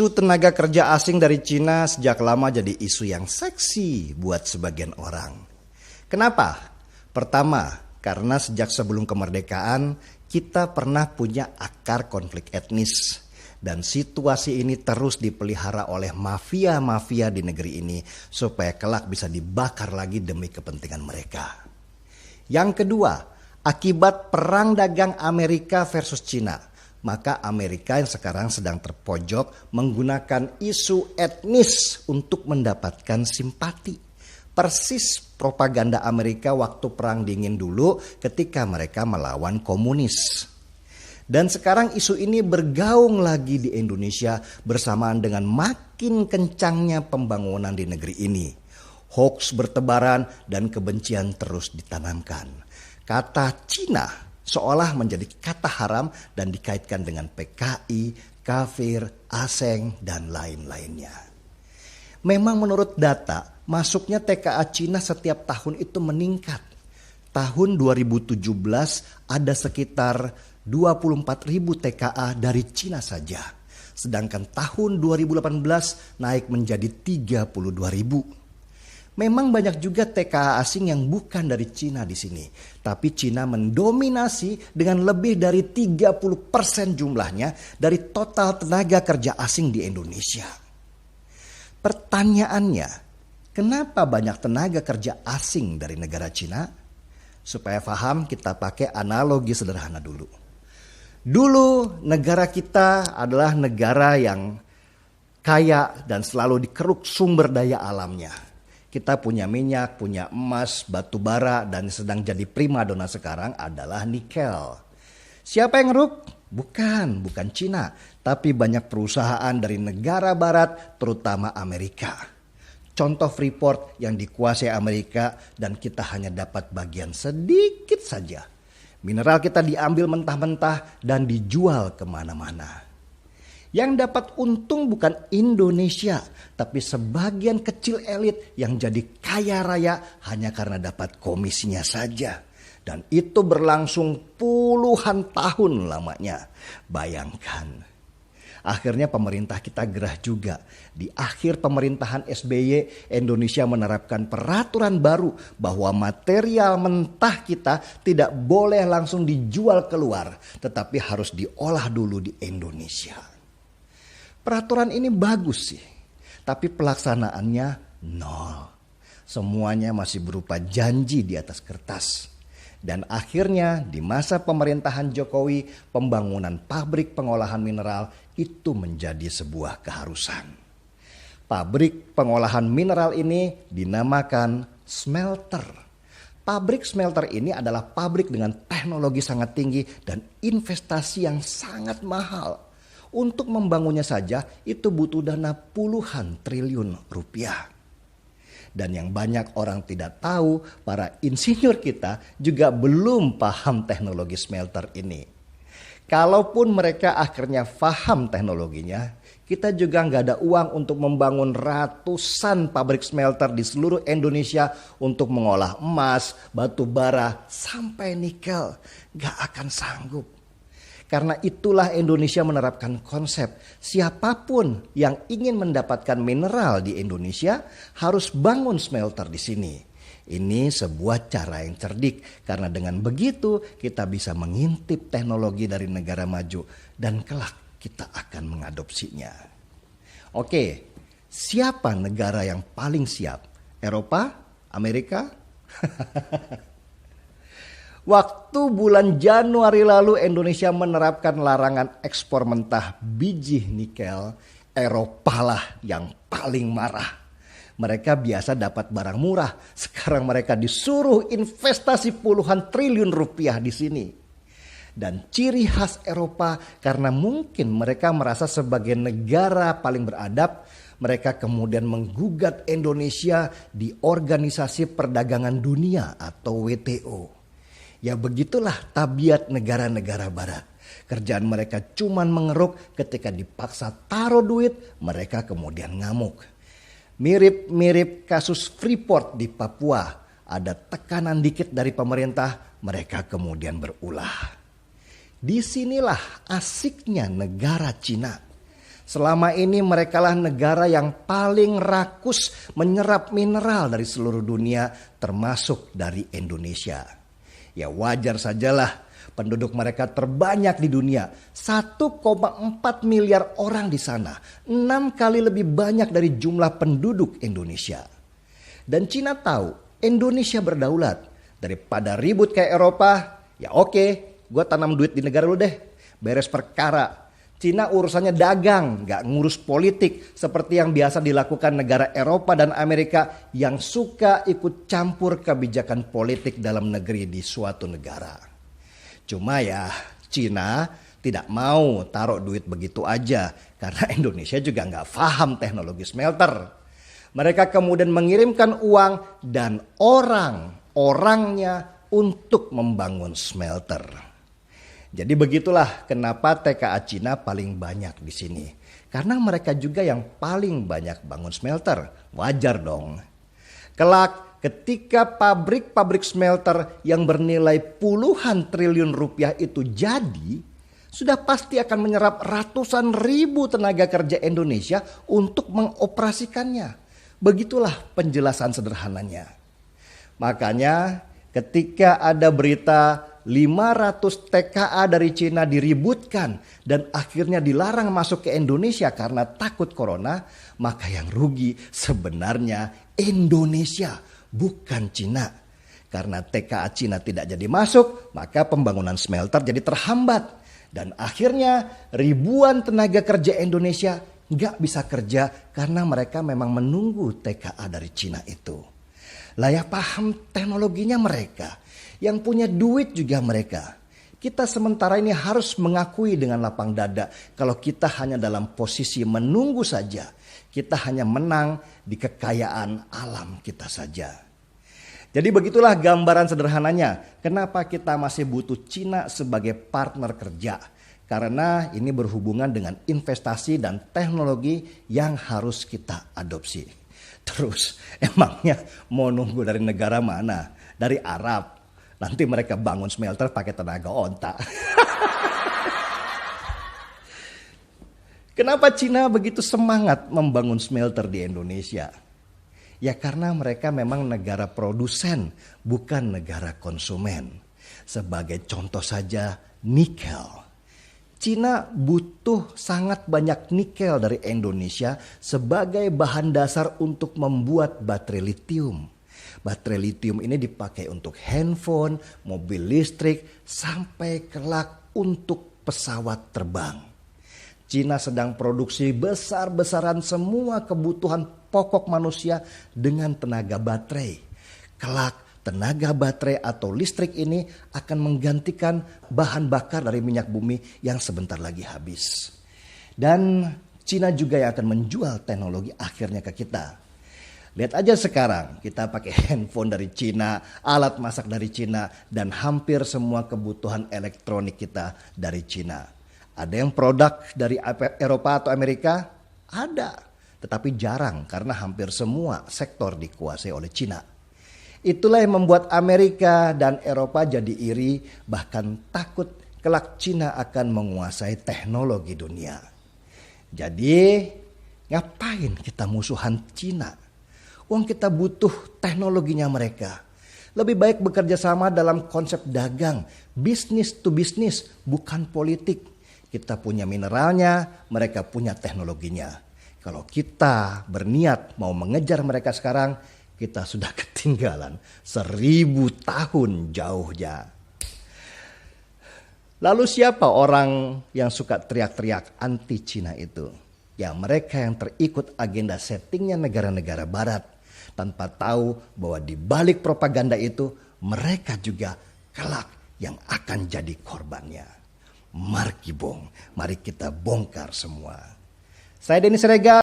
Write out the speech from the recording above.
Isu tenaga kerja asing dari Cina sejak lama jadi isu yang seksi buat sebagian orang. Kenapa? Pertama, karena sejak sebelum kemerdekaan kita pernah punya akar konflik etnis. Dan situasi ini terus dipelihara oleh mafia-mafia di negeri ini supaya kelak bisa dibakar lagi demi kepentingan mereka. Yang kedua, akibat perang dagang Amerika versus Cina, maka Amerika yang sekarang sedang terpojok menggunakan isu etnis untuk mendapatkan simpati. Persis propaganda Amerika waktu perang dingin dulu ketika mereka melawan komunis. Dan sekarang isu ini bergaung lagi di Indonesia bersamaan dengan makin kencangnya pembangunan di negeri ini. Hoax bertebaran dan kebencian terus ditanamkan. Kata Cina seolah menjadi kata haram dan dikaitkan dengan PKI, kafir, asing, dan lain-lainnya. Memang menurut data, masuknya TKA Cina setiap tahun itu meningkat. Tahun 2017 ada sekitar 24.000 TKA dari Cina saja. Sedangkan tahun 2018 naik menjadi 32.000. Memang banyak juga TKA asing yang bukan dari Cina di sini. Tapi Cina mendominasi dengan lebih dari 30% jumlahnya dari total tenaga kerja asing di Indonesia. Pertanyaannya, kenapa banyak tenaga kerja asing dari negara Cina? Supaya paham kita pakai analogi sederhana dulu. Dulu negara kita adalah negara yang kaya dan selalu dikeruk sumber daya alamnya. Kita punya minyak, punya emas, batu bara, dan sedang jadi primadona sekarang adalah nikel. Siapa yang ngeruk? Bukan Cina, tapi banyak perusahaan dari negara barat, terutama Amerika. Contoh Freeport yang dikuasai Amerika dan kita hanya dapat bagian sedikit saja. Mineral kita diambil mentah-mentah dan dijual kemana-mana. Yang dapat untung bukan Indonesia, tapi sebagian kecil elit yang jadi kaya raya hanya karena dapat komisinya saja. Dan itu berlangsung puluhan tahun lamanya. Bayangkan. Akhirnya pemerintah kita gerah juga. Di akhir pemerintahan SBY, Indonesia menerapkan peraturan baru bahwa material mentah kita tidak boleh langsung dijual keluar, tetapi harus diolah dulu di Indonesia. Peraturan ini bagus sih, tapi pelaksanaannya nol. Semuanya masih berupa janji di atas kertas. Dan akhirnya di masa pemerintahan Jokowi, pembangunan pabrik pengolahan mineral itu menjadi sebuah keharusan. Pabrik pengolahan mineral ini dinamakan smelter. Pabrik smelter ini adalah pabrik dengan teknologi sangat tinggi dan investasi yang sangat mahal. Untuk membangunnya saja itu butuh dana puluhan triliun rupiah. Dan yang banyak orang tidak tahu, para insinyur kita juga belum paham teknologi smelter ini. Kalaupun mereka akhirnya paham teknologinya, kita juga nggak ada uang untuk membangun ratusan pabrik smelter di seluruh Indonesia untuk mengolah emas, batu bara, sampai nikel. Nggak akan sanggup. Karena itulah Indonesia menerapkan konsep siapapun yang ingin mendapatkan mineral di Indonesia harus bangun smelter di sini. Ini sebuah cara yang cerdik karena dengan begitu kita bisa mengintip teknologi dari negara maju dan kelak kita akan mengadopsinya. Oke, siapa negara yang paling siap? Eropa? Amerika? Waktu bulan Januari lalu Indonesia menerapkan larangan ekspor mentah biji nikel, Eropa lah yang paling marah. Mereka biasa dapat barang murah, sekarang mereka disuruh investasi puluhan triliun rupiah di sini. Dan ciri khas Eropa karena mungkin mereka merasa sebagai negara paling beradab, mereka kemudian menggugat Indonesia di Organisasi Perdagangan Dunia atau WTO. Ya begitulah tabiat negara-negara barat. Kerjaan mereka cuman mengeruk, ketika dipaksa taruh duit, mereka kemudian ngamuk. Mirip-mirip kasus Freeport di Papua. Ada tekanan dikit dari pemerintah, mereka kemudian berulah. Disinilah asiknya negara Cina. Selama ini merekalah negara yang paling rakus menyerap mineral dari seluruh dunia, termasuk dari Indonesia. Ya wajar sajalah, penduduk mereka terbanyak di dunia, 1,4 miliar orang di sana, 6 kali lebih banyak dari jumlah penduduk Indonesia. Dan Cina tahu Indonesia berdaulat, daripada ribut kayak Eropa, ya oke, gue tanam duit di negara lu deh, beres perkara. Cina urusannya dagang, gak ngurus politik seperti yang biasa dilakukan negara Eropa dan Amerika yang suka ikut campur kebijakan politik dalam negeri di suatu negara. Cuma ya Cina tidak mau taruh duit begitu aja karena Indonesia juga gak paham teknologi smelter. Mereka kemudian mengirimkan uang dan orangnya untuk membangun smelter. Jadi begitulah kenapa TKA Cina paling banyak di sini. Karena mereka juga yang paling banyak bangun smelter. Wajar dong. Kelak ketika pabrik-pabrik smelter yang bernilai puluhan triliun rupiah itu jadi, sudah pasti akan menyerap ratusan ribu tenaga kerja Indonesia untuk mengoperasikannya. Begitulah penjelasan sederhananya. Makanya ketika ada berita 500 TKA dari Cina diributkan dan akhirnya dilarang masuk ke Indonesia karena takut corona, maka yang rugi sebenarnya Indonesia, bukan Cina. Karena TKA Cina tidak jadi masuk, maka pembangunan smelter jadi terhambat. Dan akhirnya ribuan tenaga kerja Indonesia nggak bisa kerja karena mereka memang menunggu TKA dari Cina itu. Lah ya paham teknologinya mereka. Yang punya duit juga mereka. Kita sementara ini harus mengakui dengan lapang dada kalau kita hanya dalam posisi menunggu saja. Kita hanya menang di kekayaan alam kita saja. Jadi begitulah gambaran sederhananya. Kenapa kita masih butuh Cina sebagai partner kerja. Karena ini berhubungan dengan investasi dan teknologi yang harus kita adopsi. Terus emangnya mau nunggu dari negara mana? Dari Arab. Nanti mereka bangun smelter pakai tenaga onta. Kenapa Cina begitu semangat membangun smelter di Indonesia? Ya karena mereka memang negara produsen, bukan negara konsumen. Sebagai contoh saja nikel. Cina butuh sangat banyak nikel dari Indonesia sebagai bahan dasar untuk membuat baterai litium. Baterai litium ini dipakai untuk handphone, mobil listrik, sampai kelak untuk pesawat terbang. Cina sedang produksi besar-besaran semua kebutuhan pokok manusia dengan tenaga baterai. Kelak tenaga baterai atau listrik ini akan menggantikan bahan bakar dari minyak bumi yang sebentar lagi habis. Dan Cina juga yang akan menjual teknologi akhirnya ke kita. Lihat aja sekarang kita pakai handphone dari Cina, alat masak dari Cina, dan hampir semua kebutuhan elektronik kita dari Cina. Ada yang produk dari Eropa atau Amerika? Ada, tetapi jarang karena hampir semua sektor dikuasai oleh Cina. Itulah yang membuat Amerika dan Eropa jadi iri, bahkan takut kelak Cina akan menguasai teknologi dunia. Jadi ngapain kita musuhan Cina? Wong kita butuh teknologinya mereka. Lebih baik bekerja sama dalam konsep dagang, bisnis to bisnis, bukan politik. Kita punya mineralnya, mereka punya teknologinya. Kalau kita berniat mau mengejar mereka sekarang, kita sudah ketinggalan 1000 tahun jauhnya. Lalu siapa orang yang suka teriak-teriak anti Cina itu? Ya mereka yang terikut agenda settingnya negara-negara barat. Tanpa tahu bahwa di balik propaganda itu mereka juga kelak yang akan jadi korbannya. Mari kita bongkar semua. Saya Denny Siregar.